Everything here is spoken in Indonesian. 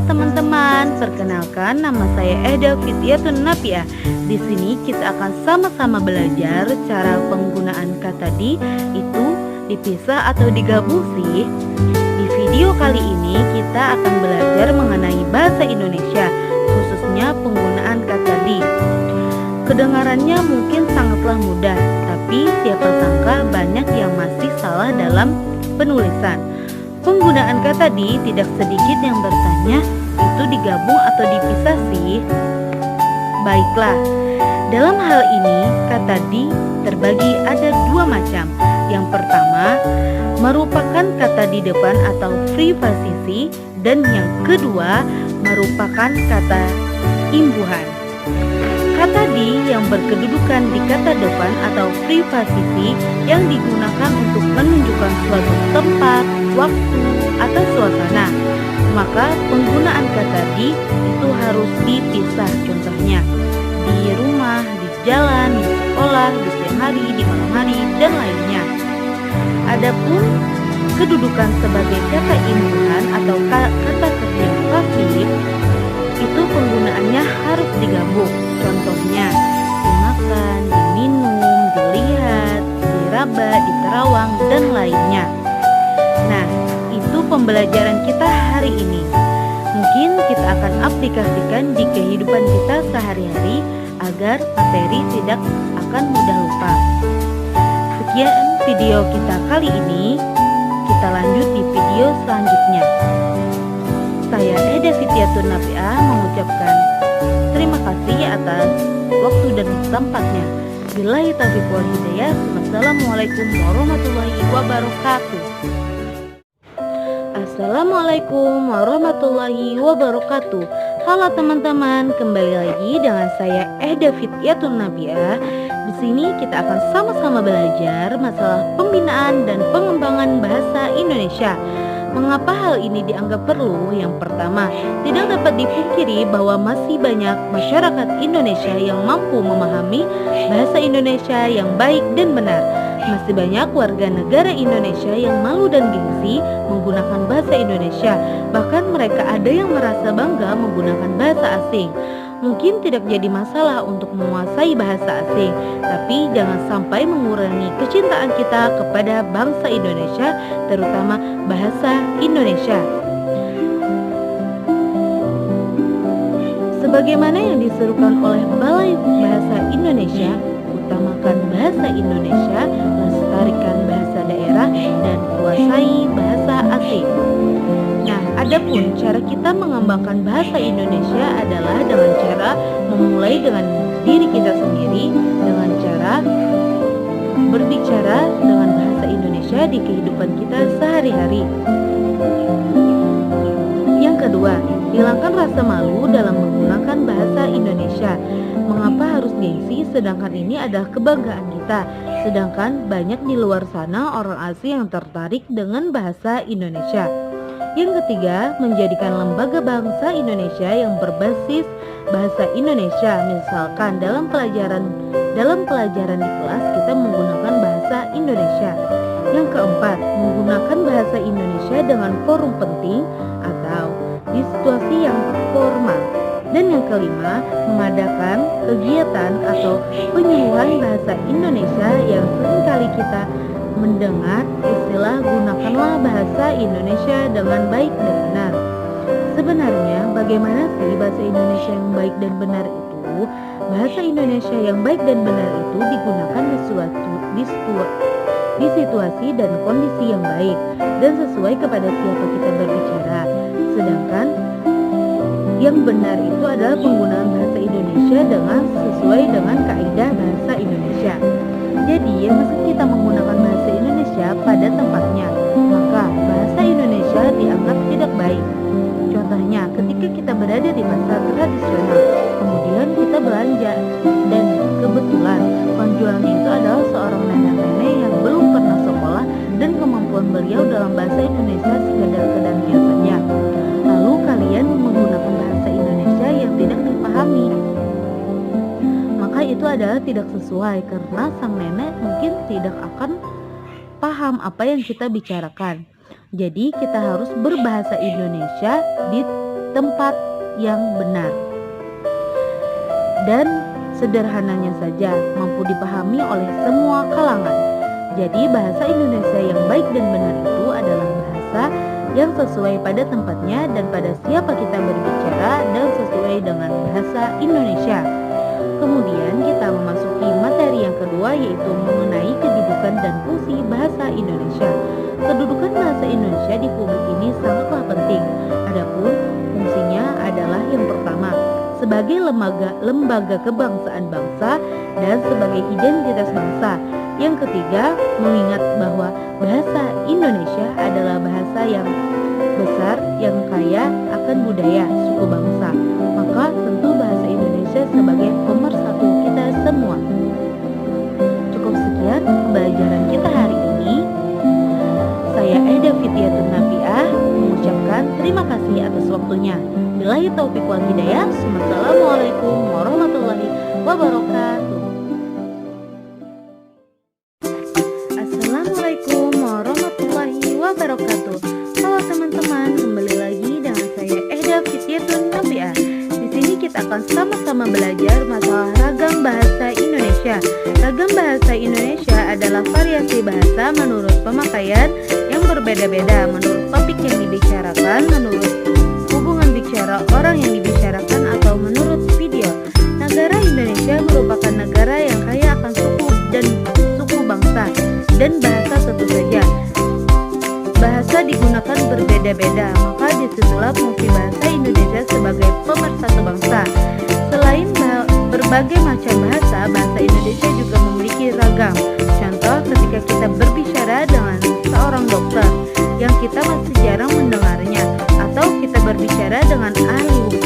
teman-teman, perkenalkan nama saya Eda Fityatun Nafiah. Di sini kita akan sama-sama belajar cara penggunaan kata di itu dipisah atau digabung sih. Di video kali ini kita akan belajar mengenai bahasa Indonesia, khususnya penggunaan kata di. Kedengarannya mungkin sangatlah mudah, tapi siapa sangka banyak yang masih salah dalam penulisan. Penggunaan kata di tidak sedikit yang bertanya, itu digabung atau dipisah sih? Baiklah, dalam hal ini kata di terbagi ada dua macam. Yang pertama merupakan kata di depan atau preposisi, dan yang kedua merupakan kata imbuhan. Kata di yang berkedudukan di kata depan atau preposisi yang digunakan untuk menunjukkan suatu tempat, waktu, atau suasana, maka penggunaan kata di itu harus dipisah. Contohnya di rumah, di jalan, di sekolah, di siang hari, di malam hari, dan lainnya. Adapun kedudukan sebagai kata imbuhan atau kata kerja pasif, itu penggunaannya harus digabung. Contohnya dimakan, diminum, dilihat, diraba, diterawang, dan lainnya. Nah, itu pembelajaran kita hari ini. Mungkin kita akan aplikasikan di kehidupan kita sehari-hari agar materi tidak akan mudah lupa. Sekian video kita kali ini. Kita lanjut di video selanjutnya. Saya Eda Fityatun Nafiah mengucapkan terima kasih atas waktu dan tempatnya. Billahi taufiq wal hidayah. Wassalamualaikum warahmatullahi wabarakatuh. Assalamualaikum warahmatullahi wabarakatuh. Halo teman-teman, kembali lagi dengan saya Eda Fityatun Nafiah. Di sini kita akan sama-sama belajar masalah pembinaan dan pengembangan bahasa Indonesia. Mengapa hal ini dianggap perlu? Yang pertama, tidak dapat dipungkiri bahwa masih banyak masyarakat Indonesia yang mampu memahami bahasa Indonesia yang baik dan benar. Masih banyak warga negara Indonesia yang malu dan gengsi menggunakan bahasa Indonesia. Bahkan mereka ada yang merasa bangga menggunakan bahasa asing. Mungkin tidak jadi masalah untuk menguasai bahasa asing, tapi jangan sampai mengurangi kecintaan kita kepada bangsa Indonesia, terutama bahasa Indonesia. Sebagaimana yang diserukan oleh Balai Bahasa Indonesia, utamakan bahasa Indonesia, lestarikan bahasa daerah, dan kuasai bahasa asing. Nah, adapun cara kita mengembangkan bahasa Indonesia adalah dengan cara memulai dengan diri kita sendiri, dengan cara berbicara dengan bahasa Indonesia di kehidupan kita sehari-hari. Yang kedua, hilangkan rasa malu dalam menggunakan bahasa Indonesia. Mengapa harus gengsi sedangkan ini adalah kebanggaan kita, sedangkan banyak di luar sana orang asing yang tertarik dengan bahasa Indonesia. Yang ketiga, menjadikan lembaga bangsa Indonesia yang berbasis bahasa Indonesia. Misalkan dalam pelajaran di kelas kita menggunakan bahasa Indonesia. Yang keempat, menggunakan bahasa Indonesia dengan forum penting atau di situasi yang formal. Dan yang kelima, mengadakan kegiatan atau penyuluhan bahasa Indonesia yang seringkali kita mendengar istilah gunakanlah bahasa Indonesia dengan baik dan benar. Sebenarnya bagaimana sih bahasa Indonesia yang baik dan benar itu? Bahasa Indonesia yang baik dan benar itu digunakan di situasi dan kondisi yang baik dan sesuai kepada siapa kita berbicara. Sedangkan yang benar itu adalah penggunaan bahasa Indonesia sesuai dengan kaidah bahasa Indonesia. Jadi, meski kita menggunakan bahasa Indonesia pada tempatnya, maka bahasa Indonesia dianggap tidak baik. Contohnya, ketika kita berada di pasar tradisional, kemudian kita belanja, dan kebetulan penjualnya itu adalah seorang nenek-nenek yang belum pernah sekolah dan kemampuan beliau dalam bahasa Indonesia sekadar-kadarnya saja. Lalu kalian menggunakan bahasa Indonesia yang tidak dipahami, maka itu adalah tidak sesuai karena sang nenek mungkin tidak akan paham apa yang kita bicarakan. Jadi kita harus berbahasa Indonesia di tempat yang benar. Dan sederhananya saja mampu dipahami oleh semua kalangan. Jadi bahasa Indonesia yang baik dan benar itu adalah bahasa yang sesuai pada tempatnya dan pada siapa kita berbicara dan sesuai dengan bahasa Indonesia. Kemudian kita memasuki materi yang kedua, yaitu mengenai kedudukan dan fungsi bahasa Indonesia. Kedudukan bahasa Indonesia di publik ini sangatlah penting. Adapun fungsinya adalah yang pertama, sebagai lembaga kebangsaan bangsa dan sebagai identitas bangsa. Yang ketiga, mengingat bahwa bahasa Indonesia adalah bahasa yang besar, yang kaya akan budaya suku bangsa. Maka tentu bahasa Indonesia sebagai pemersatu kita semua. Cukup sekian pembelajaran kita hari ini. Saya Eda Fityatun Nafiah mengucapkan terima kasih atas waktunya. Billahi taufiq wal hidayah. Wassalamualaikum warahmatullahi wabarakatuh. Assalamualaikum warahmatullahi wabarakatuh. Halo teman-teman, kembali lagi dengan saya Eda Fityatun Nafiah. Di sini kita akan sama-sama belajar masalah ragam bahasa Indonesia. Ragam bahasa Indonesia adalah variasi bahasa menurut pemakaian yang berbeda-beda, menurut topik yang dibicarakan, menurut hubungan bicara orang yang dibicarakan, atau menurut video. Negara Indonesia merupakan negara yang kaya akan suku dan suku bangsa dan bahasa tentu saja. Bahasa digunakan berbeda-beda, maka disitulah fungsi bahasa Indonesia sebagai pemersatu bangsa. Selain berbagai macam bahasa, bahasa Indonesia juga memiliki ragam. Contoh, ketika kita berbicara dengan seorang dokter yang kita masih jarang mendengarnya, atau kita berbicara dengan ahli hukum